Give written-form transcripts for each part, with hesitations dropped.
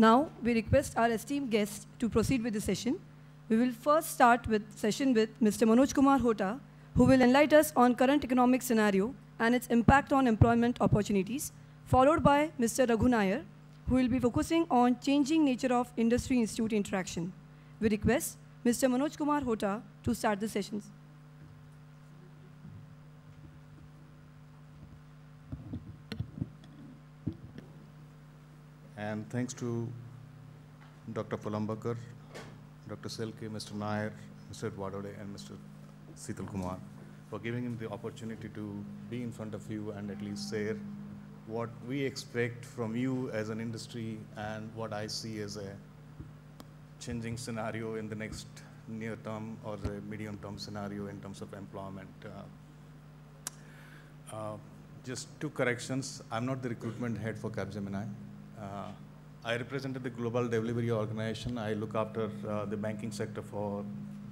Now, we request our esteemed guests to proceed with the session. We will first start with session with Mr. Manojkumar Hota, who will enlighten us on current economic scenario and its impact on employment opportunities, followed by Mr. Raghu Nair, who will be focusing on changing nature of industry-institute interaction. We request Mr. Manojkumar Hota to start the sessions. And thanks to Dr. Palambakar, Dr. Selke, Mr. Nair, Mr. Rawandale, and Mr. Shitalkumar for giving him the opportunity to be in front of you and at least share what we expect from you as an industry and what I see as a changing scenario in the next near term or the medium term scenario in terms of employment. Just two corrections. I'm not the recruitment head for Capgemini. I represented the Global Delivery Organization. I look after the banking sector for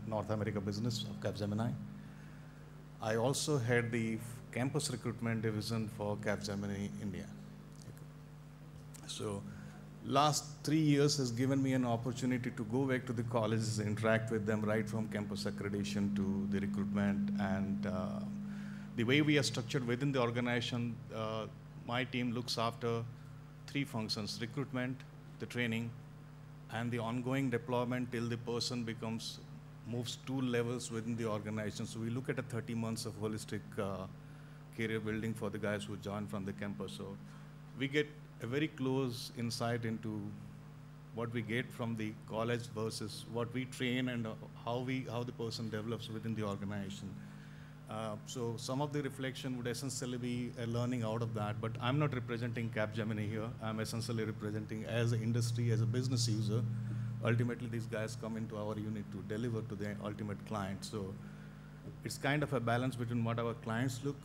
North America business of Capgemini. I also had the campus recruitment division for Capgemini India. So last 3 years has given me an opportunity to go back to the colleges, interact with them right from campus accreditation to the recruitment. And the way we are structured within the organization, my team looks after 3 functions: recruitment, the training, and the ongoing deployment till the person moves 2 levels within the organization. So we look at 30 months of holistic career building for the guys who join from the campus. So we get a very close insight into what we get from the college versus what we train and how the person develops within the organization. So some of the reflection would essentially be a learning out of that, but I'm not representing Capgemini here. I'm essentially representing as an industry, as a business user. Ultimately, these guys come into our unit to deliver to the ultimate client. So it's kind of a balance between what our clients look,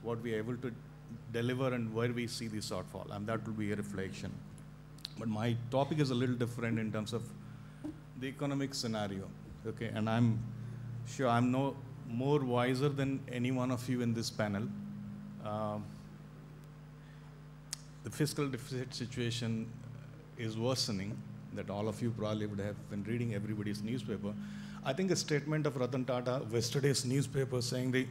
what we are able to deliver, and where we see the shortfall, and that will be a reflection. But my topic is a little different in terms of the economic scenario, okay? And I'm sure I'm no more wiser than any one of you in this panel. The fiscal deficit situation is worsening, that all of you probably would have been reading everybody's newspaper. I think a statement of Ratan Tata, yesterday's newspaper, saying the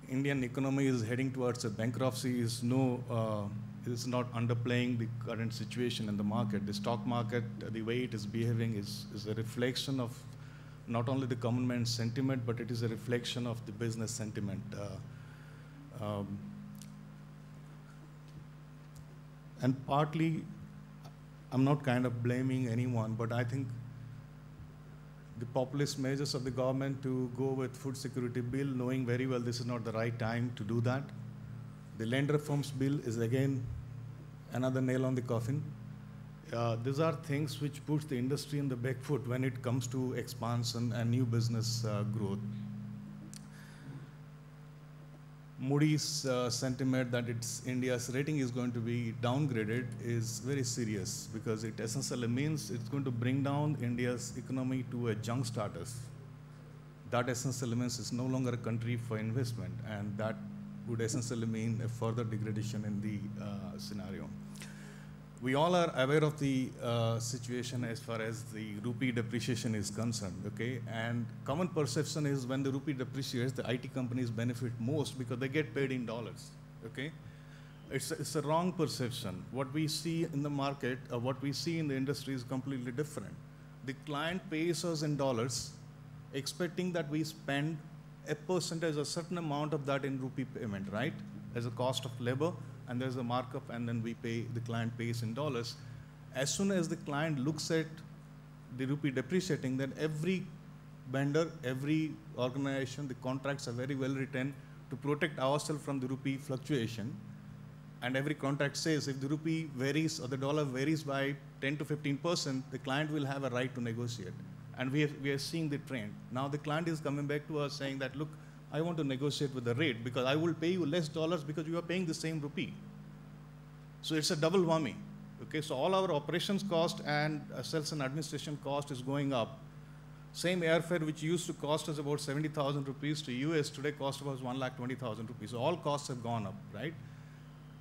Indian economy is heading towards a bankruptcy is not underplaying the current situation in the market. The stock market, the way it is behaving is a reflection of not only the government sentiment, but it is a reflection of the business sentiment. And partly, I'm not kind of blaming anyone, but I think the populist measures of the government to go with food security bill, knowing very well this is not the right time to do that. The land reforms bill is again another nail on the coffin. These are things which push the industry in the back foot when it comes to expansion and new business growth. Moody's sentiment that India's rating is going to be downgraded is very serious, because it essentially means it's going to bring down India's economy to a junk status. That essentially means it's no longer a country for investment, and that would essentially mean a further degradation in the scenario. We all are aware of the situation as far as the rupee depreciation is concerned, okay? And common perception is when the rupee depreciates, the IT companies benefit most because they get paid in dollars, okay? It's a wrong perception. What we see in the market, what we see in the industry is completely different. The client pays us in dollars, expecting that we spend a percentage, a certain amount of that in rupee payment, right? As a cost of labor, and there's a markup, and then the client pays in dollars. As soon as the client looks at the rupee depreciating, then every vendor, every organization, the contracts are very well written to protect ourselves from the rupee fluctuation. And every contract says if the rupee varies or the dollar varies by 10 to 15%, the client will have a right to negotiate. And we are seeing the trend. Now the client is coming back to us saying that, look, I want to negotiate with the rate because I will pay you less dollars because you are paying the same rupee. So it's a double whammy. Okay, so all our operations cost and sales and administration cost is going up. Same airfare which used to cost us about 70,000 rupees to US today cost us 1,20,000 rupees. So all costs have gone up, right?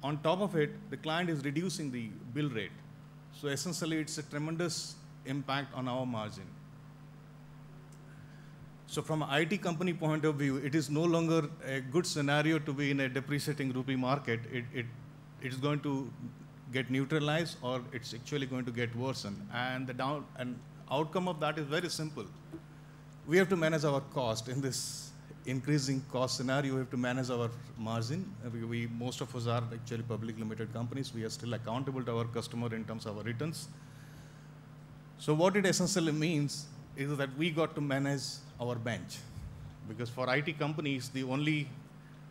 On top of it, the client is reducing the bill rate. So essentially, it's a tremendous impact on our margin. So from an IT company point of view, it is no longer a good scenario to be in a depreciating rupee market. It's going to get neutralized, or it's actually going to get worsened. And the outcome of that is very simple. We have to manage our cost in this increasing cost scenario. We have to manage our margin. Most of us are actually public limited companies. We are still accountable to our customer in terms of our returns. So what it essentially means is that we got to manage our bench, because for IT companies, the only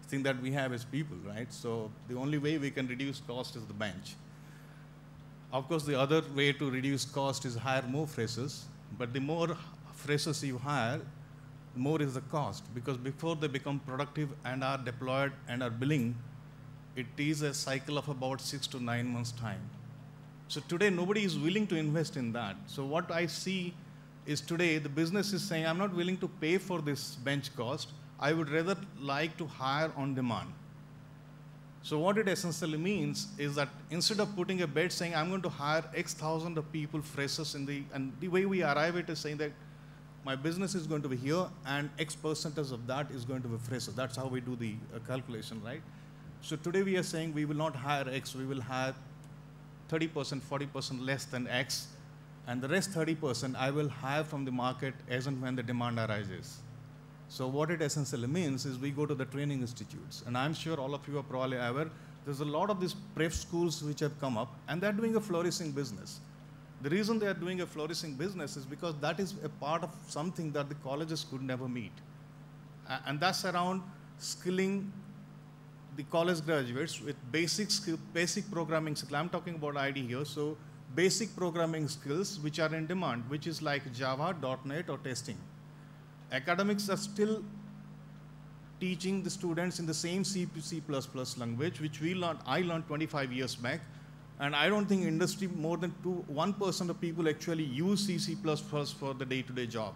thing that we have is people, right? So the only way we can reduce cost is the bench. Of course, the other way to reduce cost is hire more freshers, but the more freshers you hire, more is the cost, because before they become productive and are deployed and are billing, it is a cycle of about 6 to 9 months' time. So today, nobody is willing to invest in that. So what I see is today, the business is saying, I'm not willing to pay for this bench cost. I would rather like to hire on demand. So what it essentially means is that instead of putting a bed saying, I'm going to hire X thousand of people, freshers and the way we arrive at is saying that my business is going to be here and X percentage of that is going to be freshers. That's how we do the calculation, right? So today we are saying we will not hire X, we will hire 30%, 40% less than X, and the rest 30% I will hire from the market as and when the demand arises. So what it essentially means is we go to the training institutes, and I'm sure all of you are probably aware, there's a lot of these prep schools which have come up, and they're doing a flourishing business. The reason they are doing a flourishing business is because that is a part of something that the colleges could never meet. And that's around skilling the college graduates with basic programming skills. I'm talking about ID here. So basic programming skills which are in demand, which is like Java, .NET, or testing. Academics are still teaching the students in the same C++ language, which I learned 25 years back. And I don't think industry, more than 1% of people actually use C++ for the day-to-day job.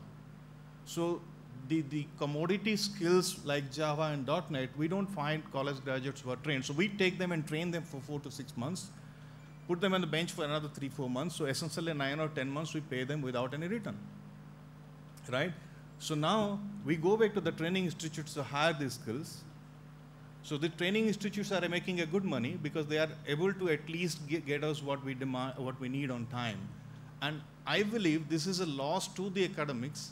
So the commodity skills like Java and .NET, we don't find college graduates who are trained. So we take them and train them for 4 to 6 months, put them on the bench for another 3-4 months. So essentially 9 or 10 months, we pay them without any return, right? So now we go back to the training institutes to hire these skills. So the training institutes are making a good money because they are able to at least get us what we demand, what we need on time. And I believe this is a loss to the academics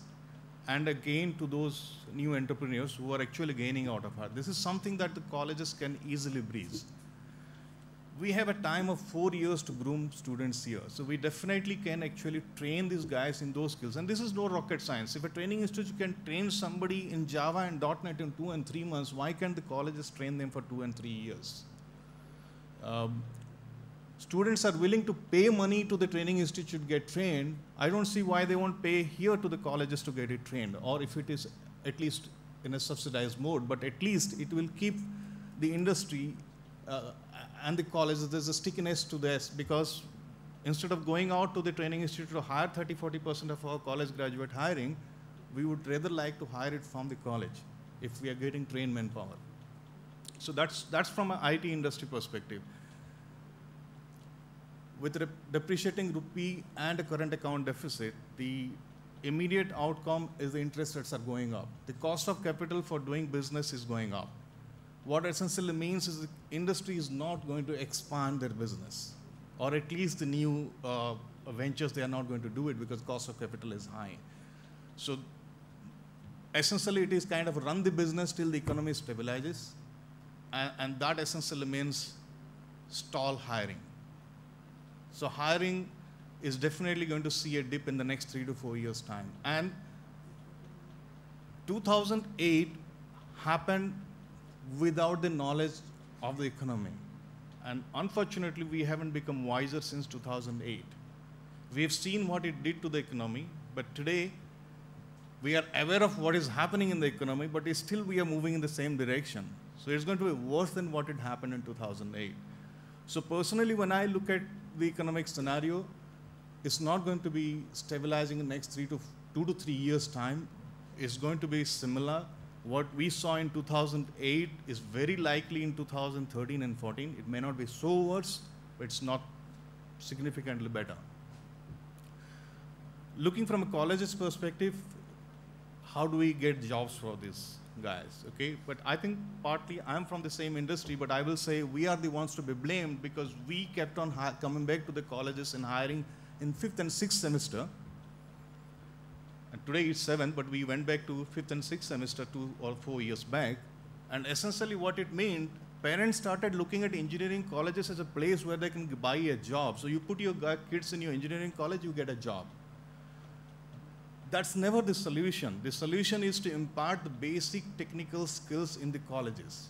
and a gain to those new entrepreneurs who are actually gaining out of it. This is something that the colleges can easily breeze. We have a time of 4 years to groom students here. So we definitely can actually train these guys in those skills. And this is no rocket science. If a training institute can train somebody in Java and .NET in 2 and 3 months, why can't the colleges train them for 2 and 3 years? Students are willing to pay money to the training institute to get trained. I don't see why they won't pay here to the colleges to get it trained, or if it is at least in a subsidized mode, but at least it will keep the industry and the colleges, there's a stickiness to this, because instead of going out to the training institute to hire 30-40% of our college graduate hiring, we would rather like to hire it from the college if we are getting trained manpower. So that's from an IT industry perspective. With depreciating rupee and a current account deficit, the immediate outcome is the interest rates are going up. The cost of capital for doing business is going up. What essentially means is the industry is not going to expand their business, or at least the new ventures, they are not going to do it because cost of capital is high. So essentially it is kind of run the business till the economy stabilizes, and that essentially means stall hiring. So hiring is definitely going to see a dip in the next 3 to 4 years' time. And 2008 happened without the knowledge of the economy. And unfortunately, we haven't become wiser since 2008. We have seen what it did to the economy, but today we are aware of what is happening in the economy, but still we are moving in the same direction. So it's going to be worse than what had happened in 2008. So personally, when I look at the economic scenario, it's not going to be stabilizing in the next 2 to 3 years' time. It's going to be similar. What we saw in 2008 is very likely in 2013 and 14. It may not be so worse, but it's not significantly better. Looking from a college's perspective, how do we get jobs for these guys, okay? But I think partly I'm from the same industry, but I will say we are the ones to be blamed because we kept on coming back to the colleges and hiring in 5th and 6th semester. And today it's 7th, but we went back to 5th and 6th semester 2 or 4 years back. And essentially what it meant, parents started looking at engineering colleges as a place where they can buy a job. So you put your kids in your engineering college, you get a job. That's never the solution. The solution is to impart the basic technical skills in the colleges.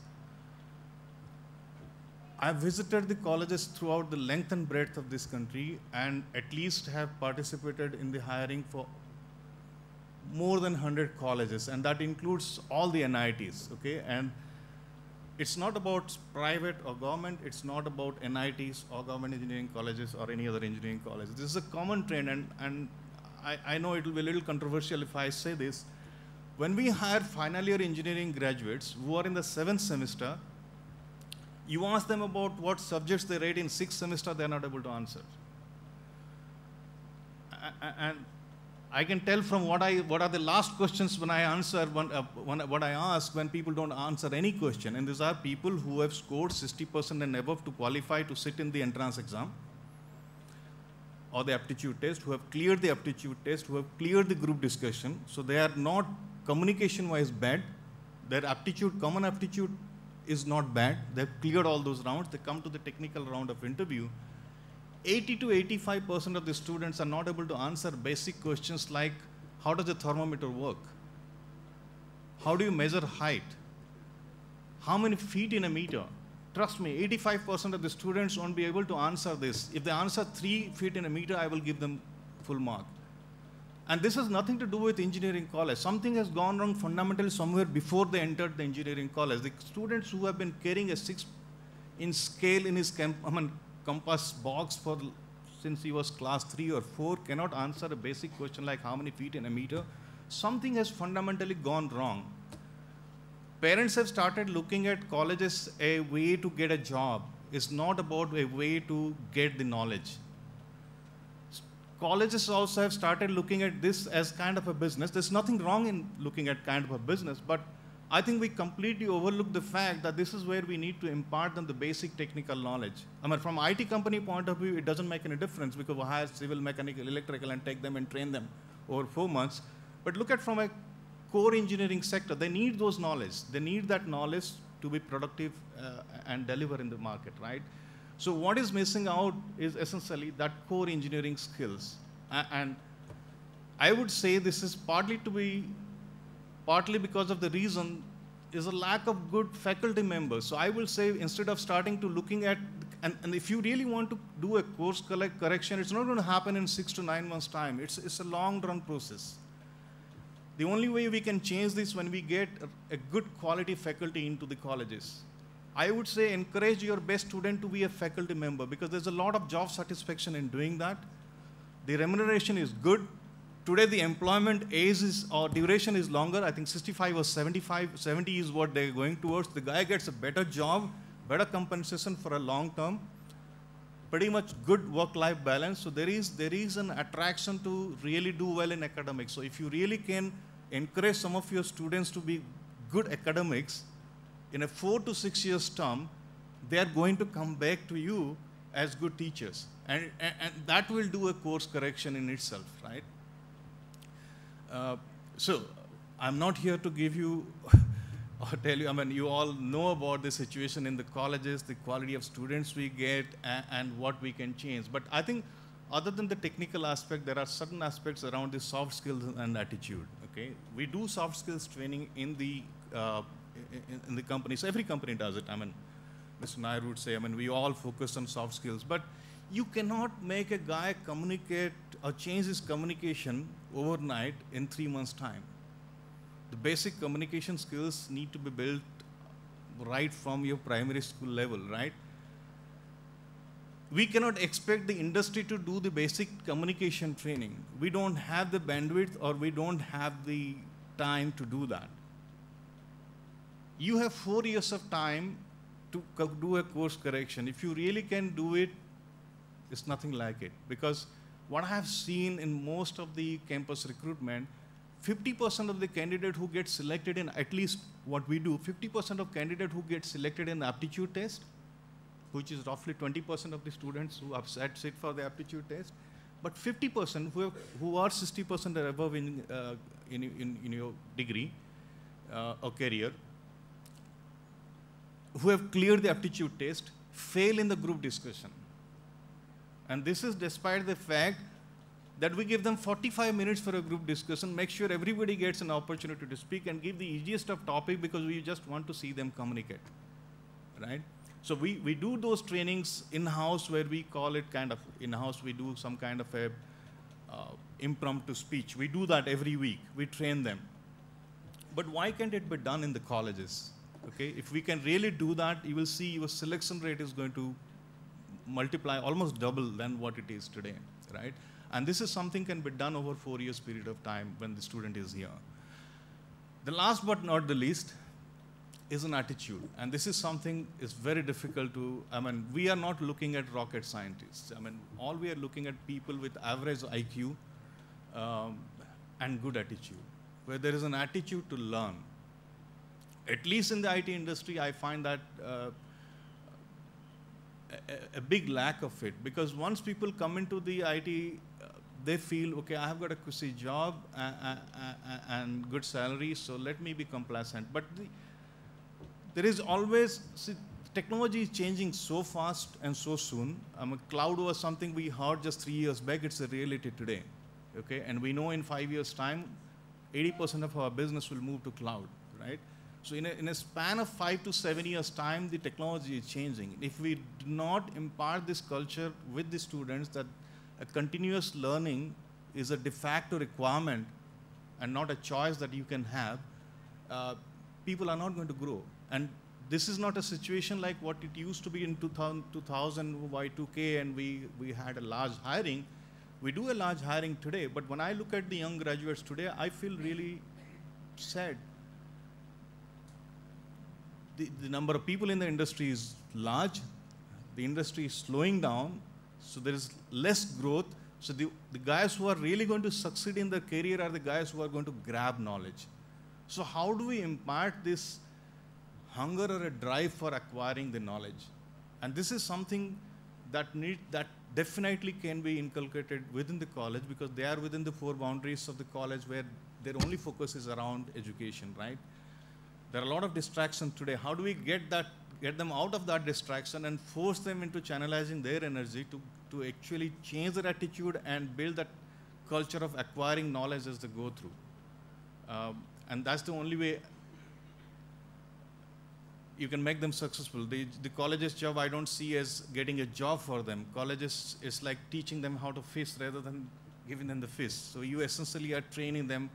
I've visited the colleges throughout the length and breadth of this country and at least have participated in the hiring for more than 100 colleges, and that includes all the NITs, okay? And it's not about private or government, it's not about NITs or government engineering colleges or any other engineering colleges. This is a common trend, and I know it will be a little controversial if I say this. When we hire final year engineering graduates who are in the 7th semester, you ask them about what subjects they read in 6th semester, they're not able to answer. And I can tell from what are the last questions when I answer, what I ask when people don't answer any question. And these are people who have scored 60% and above to qualify to sit in the entrance exam or the aptitude test, who have cleared the aptitude test, who have cleared the group discussion. So they are not communication-wise bad. Their aptitude, common aptitude is not bad. They've cleared all those rounds. They come to the technical round of interview. 80 to 85% of the students are not able to answer basic questions like, how does a thermometer work? How do you measure height? How many feet in a meter? Trust me, 85% of the students won't be able to answer this. If they answer 3 feet in a meter, I will give them full mark. And this has nothing to do with engineering college. Something has gone wrong fundamentally somewhere before they entered the engineering college. The students who have been carrying a 6-inch scale in his compass box since he was class 3 or 4 cannot answer a basic question like how many feet in a meter. Something has fundamentally gone wrong. Parents have started looking at colleges a way to get a job. It's not about a way to get the knowledge. Colleges also have started looking at this as kind of a business. There's nothing wrong in looking at kind of a business, but I think we completely overlook the fact that this is where we need to impart them the basic technical knowledge. I mean, from IT company point of view, it doesn't make any difference because we hire civil, mechanical, electrical and take them and train them over 4 months. But look at from a core engineering sector, they need those knowledge. They need that knowledge to be productive and deliver in the market, right? So what is missing out is essentially that core engineering skills. And I would say this is partly because of the reason is a lack of good faculty members. So I will say instead of starting to looking at, and if you really want to do a course correction, it's not going to happen in 6 to 9 months' time. It's a long run process. The only way we can change this when we get a good quality faculty into the colleges. I would say encourage your best student to be a faculty member because there's a lot of job satisfaction in doing that. The remuneration is good. Today the employment age or duration is longer. I think 65 or 75, 70 is what they're going towards. The guy gets a better job, better compensation for a long term, pretty much good work-life balance. So there is an attraction to really do well in academics. So if you really can encourage some of your students to be good academics, in a 4 to 6 years term, they are going to come back to you as good teachers. And that will do a course correction in itself, right? So I'm not here to give you or tell you, I mean, you all know about the situation in the colleges, the quality of students we get, and what we can change. But I think other than the technical aspect, there are certain aspects around the soft skills and attitude, okay? We do soft skills training in the companies. Every company does it. I mean, Mr. Nair would say, I mean, we all focus on soft skills, but you cannot make a guy communicate or change his communication overnight in 3 months' time. The basic communication skills need to be built right from your primary school level, right? We cannot expect the industry to do the basic communication training. We don't have the bandwidth or we don't have the time to do that. You have 4 years of time to do a course correction. If you really can do it It's nothing like it. Because what I have seen in most of the campus recruitment, 50% of the candidate who get selected in at least what we do, 50% of candidate who get selected in the aptitude test, which is roughly 20% of the students who have sit for the aptitude test, but 50% who are 60% or above in your degree or career, who have cleared the aptitude test, fail in the group discussion. And this is despite the fact that we give them 45 minutes for a group discussion, make sure everybody gets an opportunity to speak and give the easiest of topic because we just want to see them communicate, right? So we do those trainings in-house where we call it kind of in-house, we do some kind of a impromptu speech. We do that every week, we train them. But why can't it be done in the colleges? Okay, if we can really do that, you will see your selection rate is going to multiply, almost double than what it is today, right? And this is something can be done over 4 years period of time when the student is here. The last but not the least is an attitude. And this is something is very difficult to, we are not looking at rocket scientists. All we are looking at people with average IQ and good attitude, where there is an attitude to learn. At least in the IT industry, I find that a big lack of it, because once people come into the IT, they feel, okay, I have got a cushy job and good salary, so let me be complacent. But there is always, see, technology is changing so fast and so soon. Cloud was something we heard just 3 years back, it's a reality today, okay? And we know in 5 years' time, 80% of our business will move to cloud, right? So in a span of 5 to 7 years' time, the technology is changing. If we do not impart this culture with the students that a continuous learning is a de facto requirement and not a choice that you can have, people are not going to grow. And this is not a situation like what it used to be in 2000 Y2K, and we had a large hiring. We do a large hiring today, but when I look at the young graduates today, I feel really sad. The number of people in the industry is large, the industry is slowing down, so there is less growth. So the guys who are really going to succeed in their career are the guys who are going to grab knowledge. So how do we impart this hunger or a drive for acquiring the knowledge? And this is something that definitely can be inculcated within the college, because they are within the 4 boundaries of the college where their only focus is around education, right? There are a lot of distractions today. How do we get them out of that distraction and force them into channelizing their energy to actually change their attitude and build that culture of acquiring knowledge as they go through? And that's the only way you can make them successful. The college's job I don't see as getting a job for them. Colleges is like teaching them how to fish rather than giving them the fish. So you essentially are training them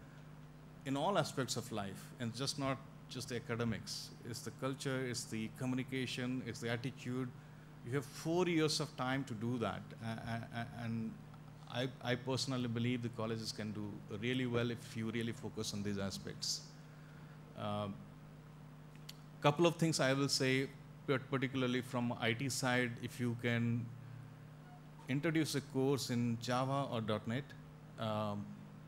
in all aspects of life, and just not just the academics. It's the culture, it's the communication, it's the attitude. You have 4 years of time to do that. And I personally believe the colleges can do really well if you really focus on these aspects. Couple of things I will say, particularly from IT side, if you can introduce a course in Java or .NET,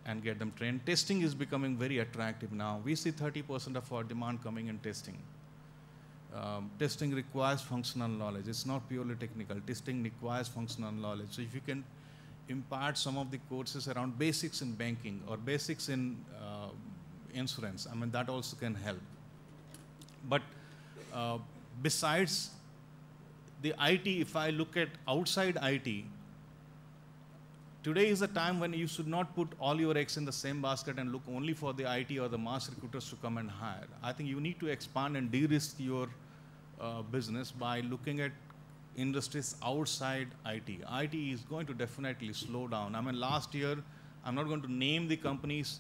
and get them trained. Testing is becoming very attractive now. We see 30% of our demand coming in testing. Testing requires functional knowledge. It's not purely technical. Testing requires functional knowledge. So if you can impart some of the courses around basics in banking or basics in insurance, that also can help. But besides the IT, if I look at outside IT, today is a time when you should not put all your eggs in the same basket and look only for the IT or the mass recruiters to come and hire. I think you need to expand and de-risk your business by looking at industries outside IT. IT is going to definitely slow down. Last year, I'm not going to name the companies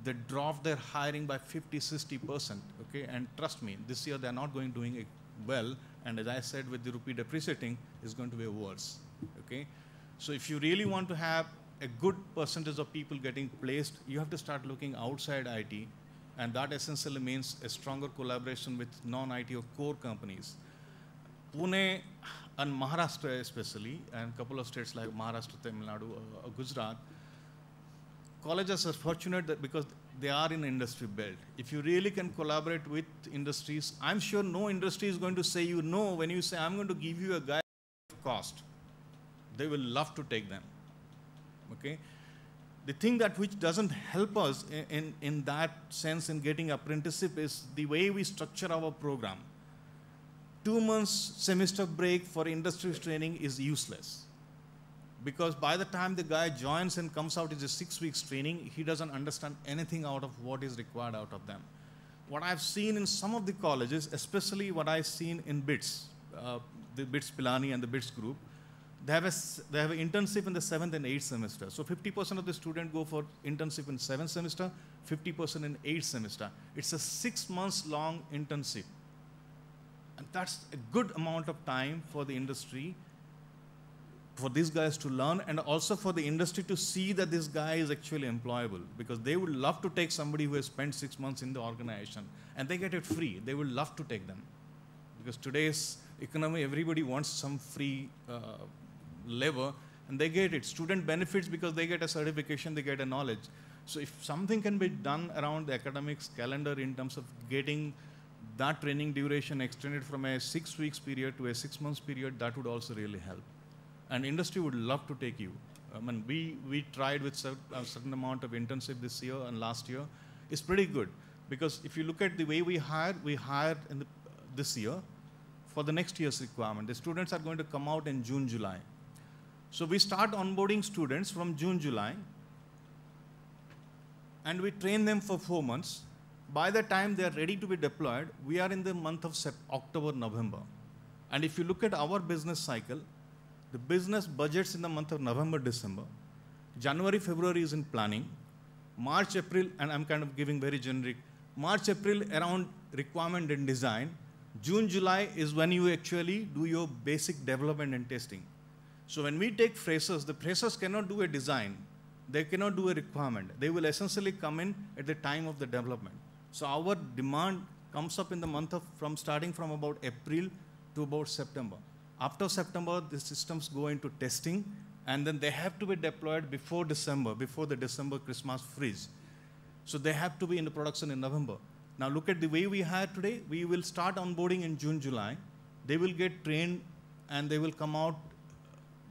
that dropped their hiring by 50–60%, okay? And trust me, this year they're not doing it well. And as I said, with the rupee depreciating, it's going to be worse, okay? So if you really want to have a good percentage of people getting placed, you have to start looking outside IT, and that essentially means a stronger collaboration with non-IT or core companies. Pune, and Maharashtra especially, and a couple of states like Maharashtra, Tamil Nadu, Gujarat, colleges are fortunate that because they are in industry belt. If you really can collaborate with industries, I'm sure no industry is going to say you no when you say, I'm going to give you a guy cost. They will love to take them. Okay? The thing that which doesn't help us in that sense in getting apprenticeship is the way we structure our program. 2 months semester break for industry training is useless. Because by the time the guy joins and comes out, it's a 6 weeks training, he doesn't understand anything out of what is required out of them. What I've seen in some of the colleges, especially what I've seen in BITS, the BITS Pilani and the BITS group, they have an internship in the 7th and 8th semester. So 50% of the students go for internship in 7th semester, 50% in 8th semester. It's a 6 months long internship. And that's a good amount of time for the industry, for these guys to learn, and also for the industry to see that this guy is actually employable, because they would love to take somebody who has spent 6 months in the organization, and they get it free. They would love to take them. Because today's economy, everybody wants some free labor, and they get it. Student benefits because they get a certification, they get a knowledge. So if something can be done around the academics calendar in terms of getting that training duration extended from a 6 weeks period to a 6 months period, that would also really help. And industry would love to take you. I mean, we tried with a certain amount of internship this year and last year. It's pretty good, because if you look at the way we hired in this year for the next year's requirement. The students are going to come out in June, July. So we start onboarding students from June, July, and we train them for 4 months. By the time they are ready to be deployed, we are in the month of October, November. And if you look at our business cycle, the business budgets in the month of November, December. January, February is in planning. March, April, and I'm kind of giving very generic, March, April around requirement and design. June, July is when you actually do your basic development and testing. So when we take freshers, the freshers cannot do a design. They cannot do a requirement. They will essentially come in at the time of the development. So our demand comes up in the month of, starting from about April to about September. After September, the systems go into testing, and then they have to be deployed before December, before the December Christmas freeze. So they have to be in the production in November. Now look at the way we hire today. We will start onboarding in June, July. They will get trained, and they will come out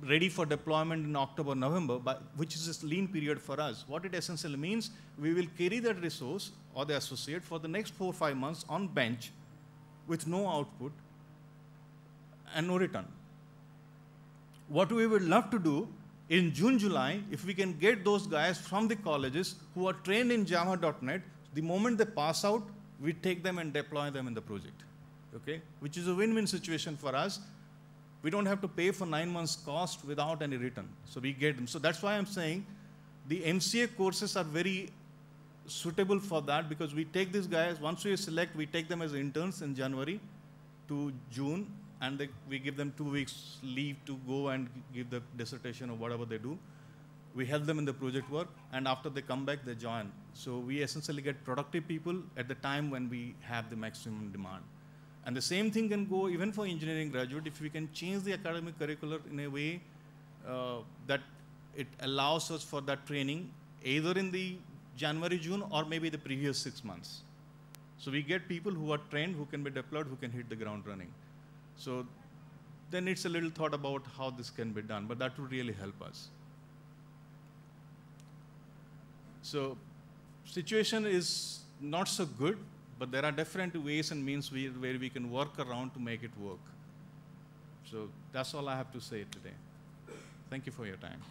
ready for deployment in October, November, which is a lean period for us. What it essentially means, we will carry that resource or the associate for the next 4 or 5 months on bench with no output and no return. What we would love to do in June, July, if we can get those guys from the colleges who are trained in Java.NET, the moment they pass out, we take them and deploy them in the project, okay? Which is a win-win situation for us. We don't have to pay for 9 months cost without any return. So we get them. So that's why I'm saying the MCA courses are very suitable for that, because we take these guys, once we select, we take them as interns in January to June, and we give them 2 weeks leave to go and give the dissertation or whatever they do. We help them in the project work, and after they come back, they join. So we essentially get productive people at the time when we have the maximum demand. And the same thing can go even for engineering graduate, if we can change the academic curriculum in a way that it allows us for that training, either in the January, June, or maybe the previous 6 months. So we get people who are trained, who can be deployed, who can hit the ground running. So then it's a little thought about how this can be done, but that would really help us. So situation is not so good, but there are different ways and means where we can work around to make it work. So that's all I have to say today. Thank you for your time.